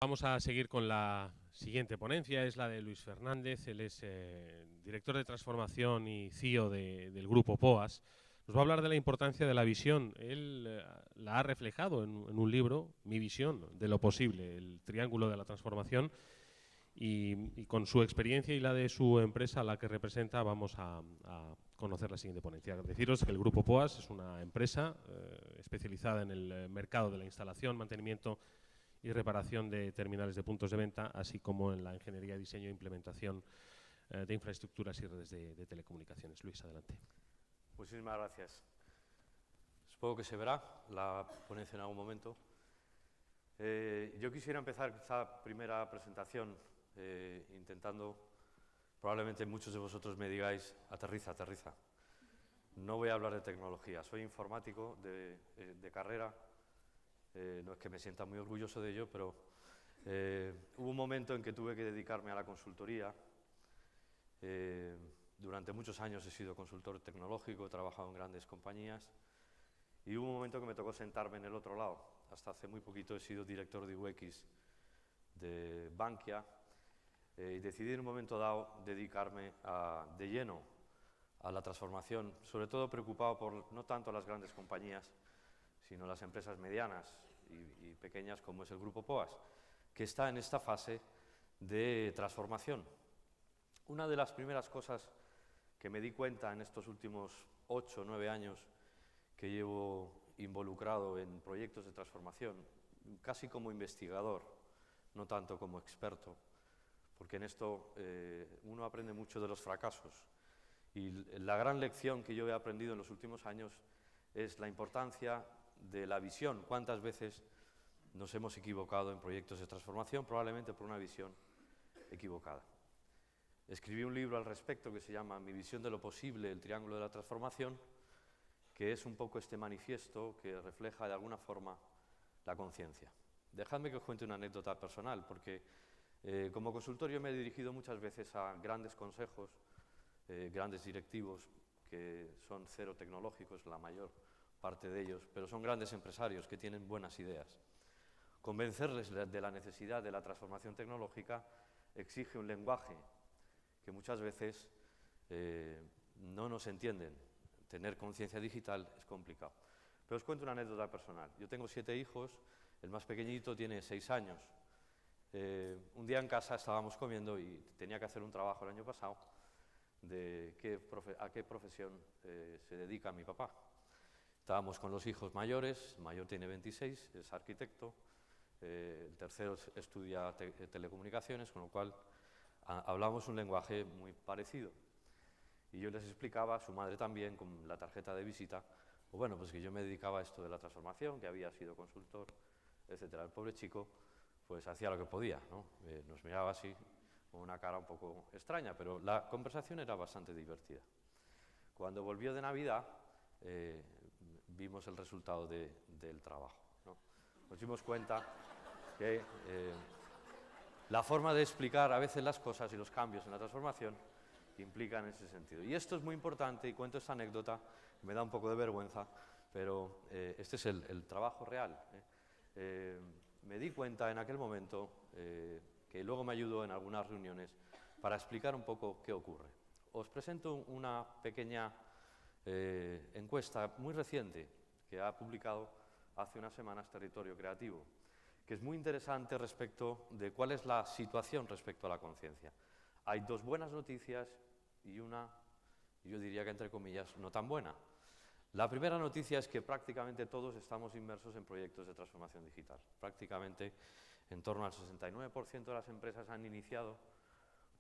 Vamos a seguir con la siguiente ponencia, es la de Luis Fernández. Él es director de transformación y CEO del grupo POAS. Nos va a hablar de la importancia de la visión. Él la ha reflejado en un libro, Mi visión de lo posible, el triángulo de la transformación, y con su experiencia y la de su empresa, la que representa, vamos a conocer la siguiente ponencia. Deciros que el grupo POAS es una empresa especializada en el mercado de la instalación, mantenimiento y reparación de terminales de puntos de venta, así como en la ingeniería, diseño e implementación de infraestructuras y redes de telecomunicaciones. Luis, adelante. Muchísimas gracias. Supongo que se verá la ponencia en algún momento. Yo quisiera empezar esta primera presentación intentando, probablemente muchos de vosotros me digáis, aterriza, aterriza. No voy a hablar de tecnología, soy informático de carrera. No es que me sienta muy orgulloso de ello, pero hubo un momento en que tuve que dedicarme a la consultoría. Durante muchos años he sido consultor tecnológico, he trabajado en grandes compañías y hubo un momento que me tocó sentarme en el otro lado. Hasta hace muy poquito he sido director de UX de Bankia y decidí en un momento dado dedicarme de lleno a la transformación, sobre todo preocupado por no tanto las grandes compañías, sino las empresas medianas y pequeñas como es el Grupo POAS, que está en esta fase de transformación. Una de las primeras cosas que me di cuenta en estos últimos 8 o 9 años que llevo involucrado en proyectos de transformación, casi como investigador, no tanto como experto, porque en esto uno aprende mucho de los fracasos. Y la gran lección que yo he aprendido en los últimos años es la importancia de la visión. ¿Cuántas veces nos hemos equivocado en proyectos de transformación? Probablemente por una visión equivocada. Escribí un libro al respecto que se llama Mi visión de lo posible, el triángulo de la transformación, que es un poco este manifiesto que refleja de alguna forma la conciencia. Dejadme que os cuente una anécdota personal, porque como consultor yo me he dirigido muchas veces a grandes consejos, grandes directivos que son cero tecnológicos, la mayor parte de ellos, pero son grandes empresarios que tienen buenas ideas. Convencerles de la necesidad de la transformación tecnológica exige un lenguaje que muchas veces no nos entienden. Tener conciencia digital es complicado. Pero os cuento una anécdota personal. Yo tengo 7 hijos, el más pequeñito tiene 6 años. Un día en casa estábamos comiendo y tenía que hacer un trabajo el año pasado de a qué profesión se dedica mi papá. Estábamos con los hijos mayores, el mayor tiene 26, es arquitecto, el tercero estudia telecomunicaciones, con lo cual hablamos un lenguaje muy parecido. Y yo les explicaba, su madre también, con la tarjeta de visita, bueno, pues que yo me dedicaba a esto de la transformación, que había sido consultor, etcétera. El pobre chico, pues hacía lo que podía, ¿no? Nos miraba así, con una cara un poco extraña, pero la conversación era bastante divertida. Cuando volvió de Navidad, vimos el resultado del trabajo, ¿no? Nos dimos cuenta que la forma de explicar a veces las cosas y los cambios en la transformación implican ese sentido. Y esto es muy importante, y cuento esta anécdota, me da un poco de vergüenza, pero este es el trabajo real. Me di cuenta en aquel momento, que luego me ayudó en algunas reuniones, para explicar un poco qué ocurre. Os presento una pequeña encuesta muy reciente que ha publicado hace unas semanas Territorio Creativo, que es muy interesante respecto de cuál es la situación respecto a la conciencia. Hay 2 buenas noticias y una, yo diría que entre comillas, no tan buena. La primera noticia es que prácticamente todos estamos inmersos en proyectos de transformación digital. Prácticamente en torno al 69% de las empresas han iniciado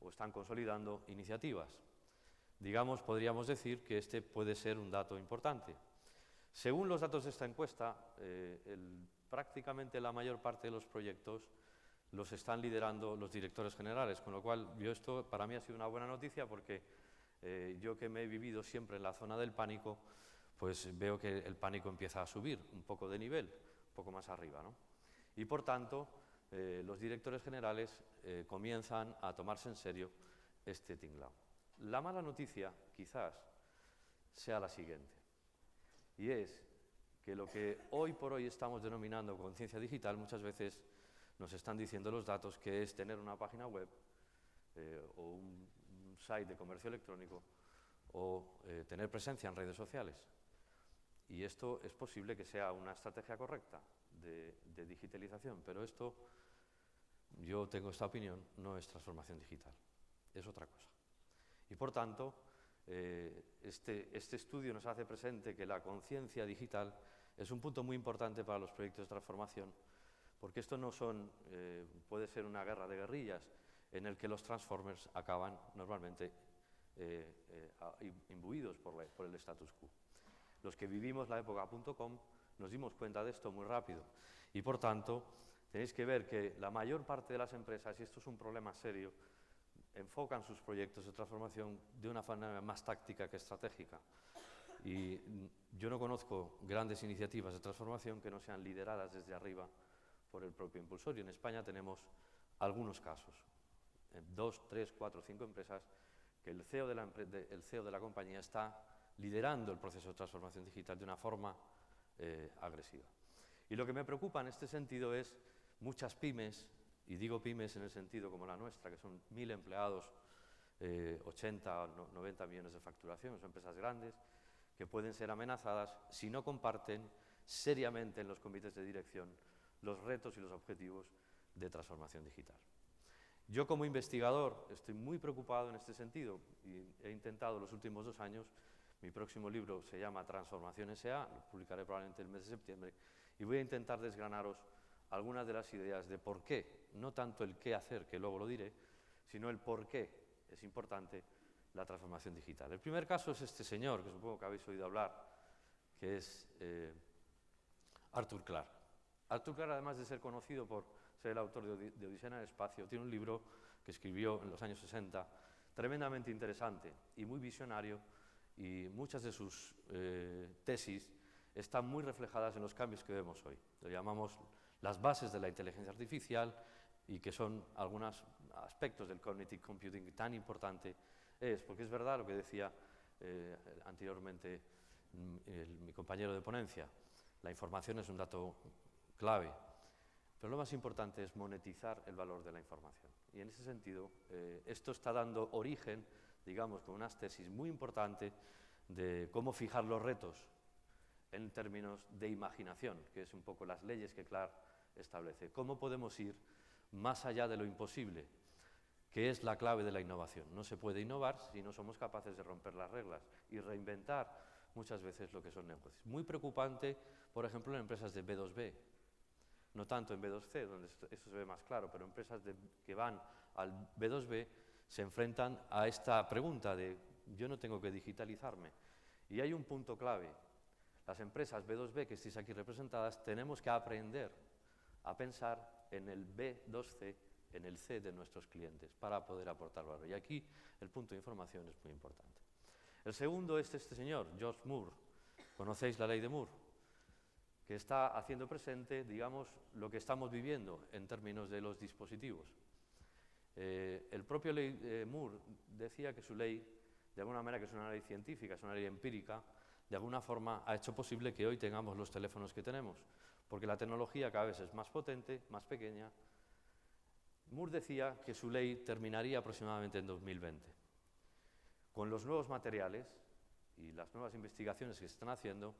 o están consolidando iniciativas. Digamos, podríamos decir que este puede ser un dato importante. Según los datos de esta encuesta, prácticamente la mayor parte de los proyectos los están liderando los directores generales, con lo cual esto para mí ha sido una buena noticia porque yo que me he vivido siempre en la zona del pánico, pues veo que el pánico empieza a subir un poco de nivel, un poco más arriba, ¿no? Y por tanto, los directores generales comienzan a tomarse en serio este tinglao. La mala noticia, quizás, sea la siguiente, y es que lo que hoy por hoy estamos denominando conciencia digital muchas veces nos están diciendo los datos que es tener una página web o un site de comercio electrónico o tener presencia en redes sociales. Y esto es posible que sea una estrategia correcta de digitalización, pero esto, yo tengo esta opinión, no es transformación digital, es otra cosa. Y por tanto, este estudio nos hace presente que la conciencia digital es un punto muy importante para los proyectos de transformación, porque esto no puede ser una guerra de guerrillas en el que los transformers acaban normalmente imbuidos por el status quo. Los que vivimos la época .com nos dimos cuenta de esto muy rápido y, por tanto, tenéis que ver que la mayor parte de las empresas, y esto es un problema serio, enfocan sus proyectos de transformación de una manera más táctica que estratégica. Y yo no conozco grandes iniciativas de transformación que no sean lideradas desde arriba por el propio impulsor. Y en España tenemos algunos casos, 2, 3, 4, 5 empresas que el CEO de la compañía está liderando el proceso de transformación digital de una forma agresiva. Y lo que me preocupa en este sentido es muchas pymes, y digo pymes en el sentido como la nuestra, que son 1000 empleados, 80 o 90 millones de facturación, son empresas grandes, que pueden ser amenazadas si no comparten seriamente en los comités de dirección los retos y los objetivos de transformación digital. Yo como investigador estoy muy preocupado en este sentido y he intentado los últimos 2 años, mi próximo libro se llama Transformación S.A., lo publicaré probablemente el mes de septiembre, y voy a intentar desgranaros algunas de las ideas de por qué, no tanto el qué hacer, que luego lo diré, sino el por qué es importante la transformación digital. El primer caso es este señor, que supongo que habéis oído hablar, que es Arthur Clarke. Arthur Clarke, además de ser conocido por ser el autor de Odisea en el espacio, tiene un libro que escribió en los años 60, tremendamente interesante y muy visionario, y muchas de sus tesis están muy reflejadas en los cambios que vemos hoy. Lo llamamos las bases de la inteligencia artificial y que son algunos aspectos del cognitive computing tan importante es, porque es verdad lo que decía anteriormente mi compañero de ponencia, la información es un dato clave, pero lo más importante es monetizar el valor de la información. Y en ese sentido, esto está dando origen, digamos, con unas tesis muy importantes de cómo fijar los retos en términos de imaginación, que es un poco las leyes que Clarke establece. ¿Cómo podemos ir más allá de lo imposible? Que es la clave de la innovación. No se puede innovar si no somos capaces de romper las reglas y reinventar muchas veces lo que son negocios. Muy preocupante, por ejemplo, en empresas de B2B. No tanto en B2C, donde esto se ve más claro, pero empresas que van al B2B se enfrentan a esta pregunta de yo no tengo que digitalizarme. Y hay un punto clave. Las empresas B2B que estéis aquí representadas tenemos que aprender a pensar en el B2C, en el C de nuestros clientes, para poder aportar valor. Y aquí el punto de información es muy importante. El segundo es este señor, George Moore. ¿Conocéis la ley de Moore? Que está haciendo presente, digamos, lo que estamos viviendo en términos de los dispositivos. El propio Moore decía que su ley, de alguna manera, que es una ley científica, es una ley empírica, de alguna forma ha hecho posible que hoy tengamos los teléfonos que tenemos, porque la tecnología cada vez es más potente, más pequeña. Moore decía que su ley terminaría aproximadamente en 2020. Con los nuevos materiales y las nuevas investigaciones que se están haciendo,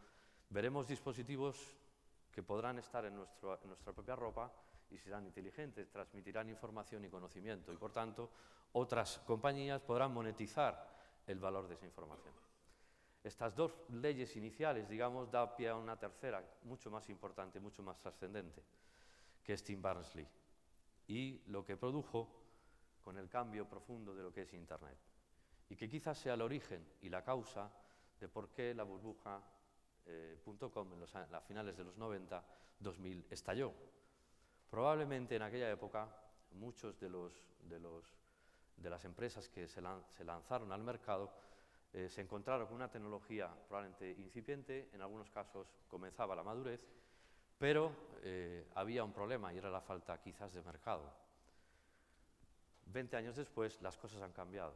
veremos dispositivos que podrán estar en nuestra propia ropa y serán inteligentes, transmitirán información y conocimiento y, por tanto, otras compañías podrán monetizar el valor de esa información. Estas dos leyes iniciales, digamos, da pie a una tercera, mucho más importante, mucho más trascendente, que es Tim Berners-Lee, y lo que produjo con el cambio profundo de lo que es Internet, y que quizás sea el origen y la causa de por qué la burbuja .com a finales de los 90, 2000 estalló. Probablemente en aquella época muchos de las empresas que se lanzaron al mercado se encontraron con una tecnología probablemente incipiente, en algunos casos comenzaba la madurez, pero había un problema y era la falta quizás de mercado. 20 años después las cosas han cambiado.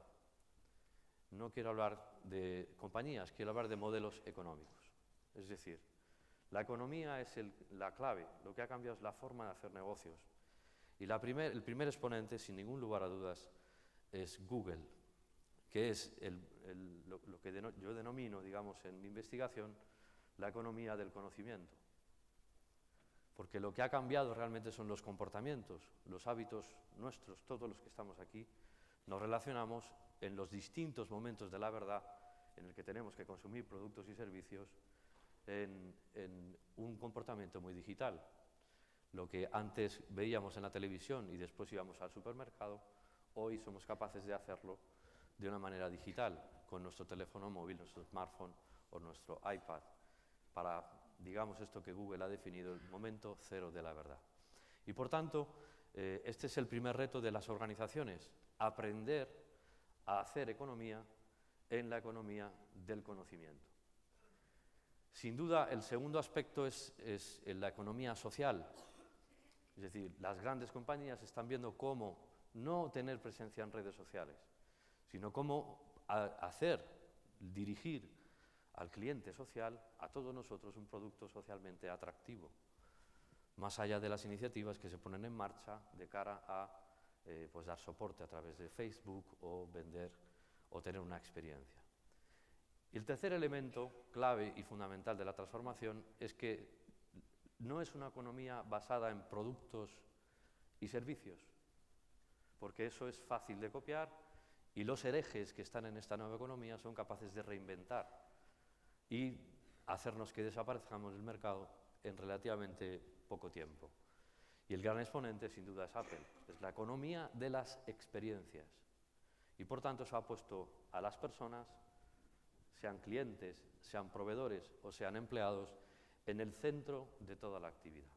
No quiero hablar de compañías, quiero hablar de modelos económicos. Es decir, la economía es la clave, lo que ha cambiado es la forma de hacer negocios. Y el primer exponente, sin ningún lugar a dudas, es Google, que es lo que yo denomino, digamos, en mi investigación, la economía del conocimiento. Porque lo que ha cambiado realmente son los comportamientos, los hábitos nuestros, todos los que estamos aquí, nos relacionamos en los distintos momentos de la verdad en el que tenemos que consumir productos y servicios en un comportamiento muy digital. Lo que antes veíamos en la televisión y después íbamos al supermercado, hoy somos capaces de hacerlo de una manera digital, con nuestro teléfono móvil, nuestro smartphone o nuestro iPad, para, digamos, esto que Google ha definido, el momento cero de la verdad. Y por tanto, este es el primer reto de las organizaciones, aprender a hacer economía en la economía del conocimiento. Sin duda, el segundo aspecto es la economía social. Es decir, las grandes compañías están viendo cómo no tener presencia en redes sociales, sino cómo dirigir al cliente social, a todos nosotros, un producto socialmente atractivo, más allá de las iniciativas que se ponen en marcha de cara a pues dar soporte a través de Facebook o vender o tener una experiencia. Y el tercer elemento clave y fundamental de la transformación es que no es una economía basada en productos y servicios, porque eso es fácil de copiar y los herejes que están en esta nueva economía son capaces de reinventar y hacernos que desaparezcamos del mercado en relativamente poco tiempo. Y el gran exponente, sin duda, es Apple. Es la economía de las experiencias. Y por tanto, eso ha puesto a las personas, sean clientes, sean proveedores o sean empleados, en el centro de toda la actividad.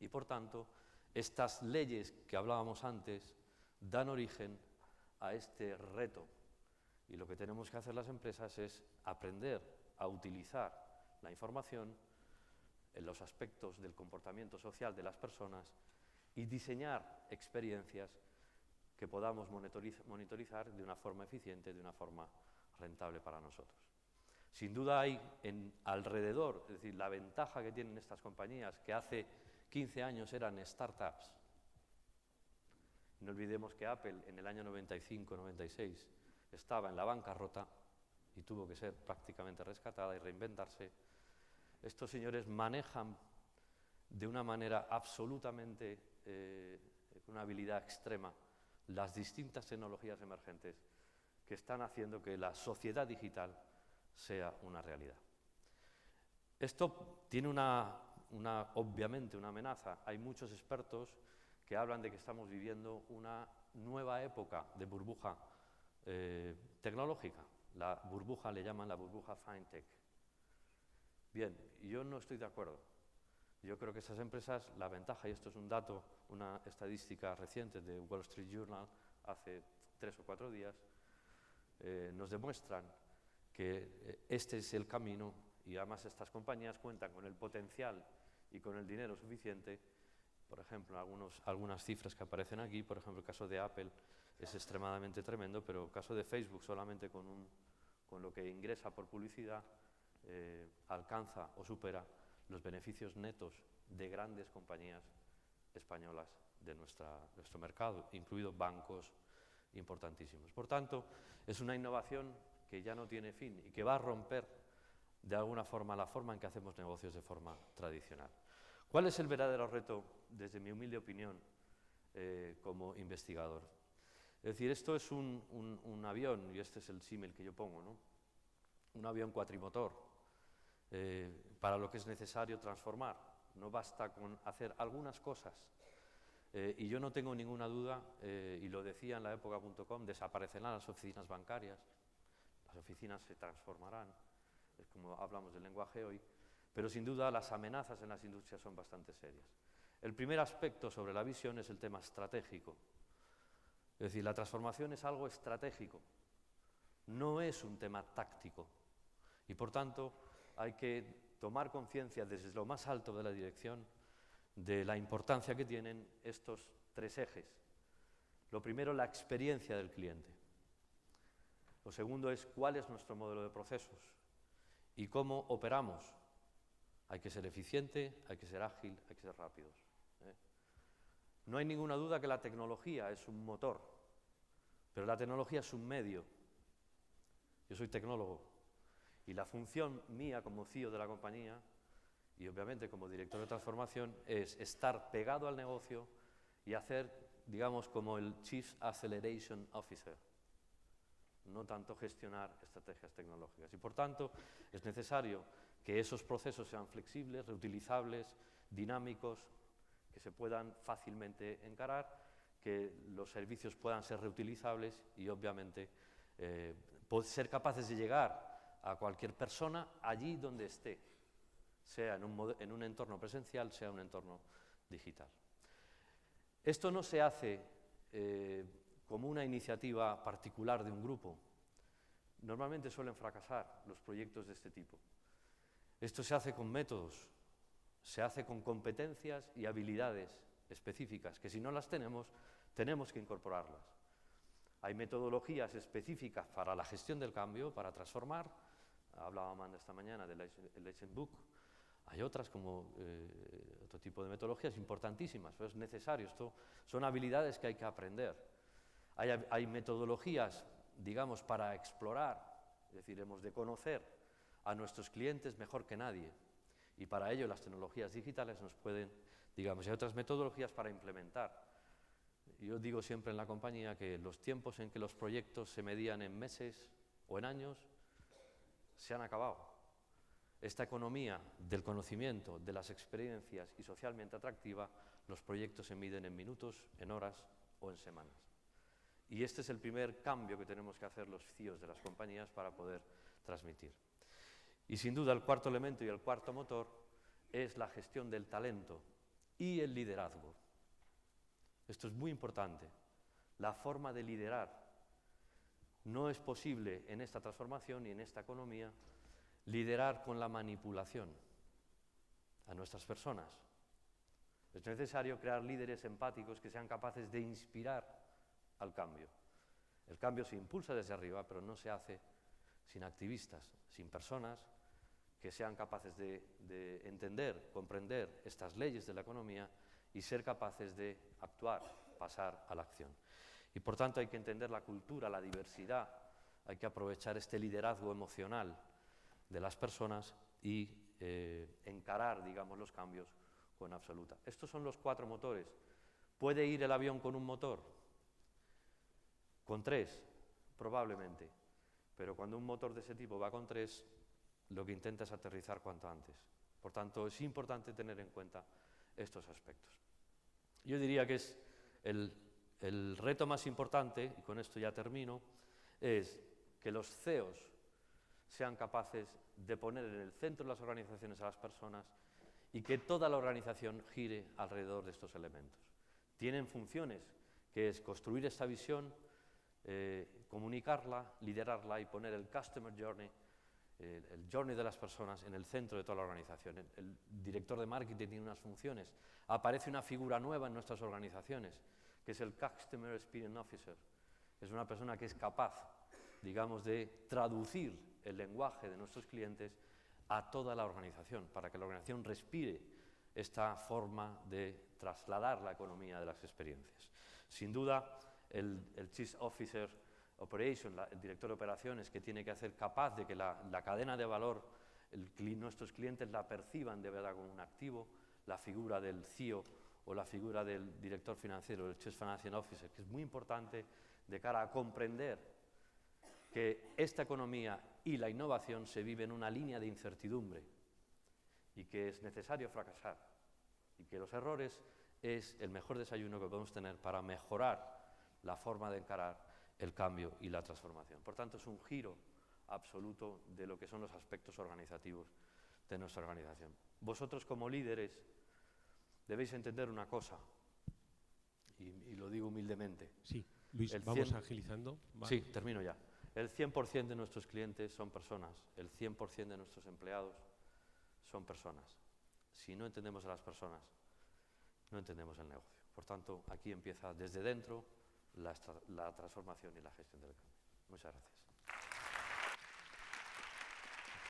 Y por tanto, estas leyes que hablábamos antes dan origen a este reto. Y lo que tenemos que hacer las empresas es aprender a utilizar la información en los aspectos del comportamiento social de las personas y diseñar experiencias que podamos monitorizar de una forma eficiente, de una forma rentable para nosotros. Sin duda hay alrededor, es decir, la ventaja que tienen estas compañías, que hace 15 años eran startups. No olvidemos que Apple en el año 95-96 estaba en la bancarrota y tuvo que ser prácticamente rescatada y reinventarse. Estos señores manejan de una manera absolutamente, con una habilidad extrema, las distintas tecnologías emergentes que están haciendo que la sociedad digital sea una realidad. Esto tiene obviamente una amenaza. Hay muchos expertos que hablan de que estamos viviendo una nueva época de burbuja tecnológica. La burbuja le llaman la burbuja FinTech. Bien, yo no estoy de acuerdo. Yo creo que esas empresas, la ventaja, y esto es un dato, una estadística reciente de Wall Street Journal hace 3 o 4 días, nos demuestran que este es el camino y además estas compañías cuentan con el potencial y con el dinero suficiente. Por ejemplo, algunas cifras que aparecen aquí, por ejemplo, el caso de Apple es extremadamente tremendo, pero el caso de Facebook solamente con lo que ingresa por publicidad alcanza o supera los beneficios netos de grandes compañías españolas de nuestro mercado, incluidos bancos importantísimos. Por tanto, es una innovación que ya no tiene fin y que va a romper de alguna forma la forma en que hacemos negocios de forma tradicional. ¿Cuál es el verdadero reto, desde mi humilde opinión, como investigador? Es decir, esto es un avión, y este es el símil que yo pongo, ¿no? Un avión cuatrimotor, para lo que es necesario transformar. No basta con hacer algunas cosas. Y yo no tengo ninguna duda, y lo decía en la época.com, desaparecerán las oficinas bancarias, las oficinas se transformarán, es como hablamos del lenguaje hoy, pero sin duda las amenazas en las industrias son bastante serias. El primer aspecto sobre la visión es el tema estratégico. Es decir, la transformación es algo estratégico, no es un tema táctico. Y por tanto, hay que tomar conciencia desde lo más alto de la dirección de la importancia que tienen estos 3 ejes. Lo primero, la experiencia del cliente. Lo segundo es cuál es nuestro modelo de procesos y cómo operamos. Hay que ser eficiente, hay que ser ágil, hay que ser rápidos. No hay ninguna duda que la tecnología es un motor, pero la tecnología es un medio. Yo soy tecnólogo y la función mía como CEO de la compañía y obviamente como director de transformación es estar pegado al negocio y hacer, digamos, como el Chief Acceleration Officer, no tanto gestionar estrategias tecnológicas. Y por tanto es necesario que esos procesos sean flexibles, reutilizables, dinámicos, que se puedan fácilmente encarar, que los servicios puedan ser reutilizables y obviamente ser capaces de llegar a cualquier persona allí donde esté, sea en un entorno presencial, sea en un entorno digital. Esto no se hace como una iniciativa particular de un grupo. Normalmente suelen fracasar los proyectos de este tipo. Esto se hace con métodos, se hace con competencias y habilidades específicas, que si no las tenemos, tenemos que incorporarlas. Hay metodologías específicas para la gestión del cambio, para transformar. Hablaba Amanda esta mañana del Legend Book. Hay otras como otro tipo de metodologías importantísimas, pero es necesario. Esto son habilidades que hay que aprender. Hay metodologías, digamos, para explorar, es decir, hemos de conocer a nuestros clientes mejor que nadie. Y para ello las tecnologías digitales nos pueden, digamos, y hay otras metodologías para implementar. Yo digo siempre en la compañía que los tiempos en que los proyectos se medían en meses o en años se han acabado. Esta economía del conocimiento, de las experiencias y socialmente atractiva, los proyectos se miden en minutos, en horas o en semanas. Y este es el primer cambio que tenemos que hacer los CEOs de las compañías para poder transmitir. Y sin duda el cuarto elemento y el cuarto motor es la gestión del talento y el liderazgo. Esto es muy importante. La forma de liderar. No es posible en esta transformación y en esta economía liderar con la manipulación a nuestras personas. Es necesario crear líderes empáticos que sean capaces de inspirar al cambio. El cambio se impulsa desde arriba, pero no se hace sin activistas, sin personas que sean capaces de entender, comprender estas leyes de la economía y ser capaces de actuar, pasar a la acción. Y por tanto hay que entender la cultura, la diversidad, hay que aprovechar este liderazgo emocional de las personas y encarar, digamos, los cambios con absoluta. Estos son los 4 motores. ¿Puede ir el avión con un motor? Con 3, probablemente. Pero cuando un motor de ese tipo va con 3, lo que intenta es aterrizar cuanto antes. Por tanto, es importante tener en cuenta estos aspectos. Yo diría que es el reto más importante, y con esto ya termino, es que los CEOs sean capaces de poner en el centro de las organizaciones a las personas y que toda la organización gire alrededor de estos elementos. Tienen funciones, que es construir esta visión, comunicarla, liderarla y poner el Customer Journey, el journey de las personas en el centro de toda la organización. El director de marketing tiene unas funciones. Aparece una figura nueva en nuestras organizaciones, que es el Customer Experience Officer. Es una persona que es capaz, digamos, de traducir el lenguaje de nuestros clientes a toda la organización, para que la organización respire esta forma de trasladar la economía de las experiencias. Sin duda, el Chief Officer Operation, el director de operaciones, que tiene que ser capaz de que la cadena de valor, nuestros clientes la perciban de verdad como un activo, la figura del CEO o la figura del director financiero, el Chief Financial Officer, que es muy importante de cara a comprender que esta economía y la innovación se vive en una línea de incertidumbre y que es necesario fracasar y que los errores es el mejor desayuno que podemos tener para mejorar la forma de encarar el cambio y la transformación. Por tanto, es un giro absoluto de lo que son los aspectos organizativos de nuestra organización. Vosotros como líderes debéis entender una cosa, y lo digo humildemente. Sí, Luis, vamos agilizando. Vale. Sí, termino ya. El 100% de nuestros clientes son personas, el 100% de nuestros empleados son personas. Si no entendemos a las personas, no entendemos el negocio. Por tanto, aquí empieza desde dentro la transformación y la gestión del cambio. Muchas gracias.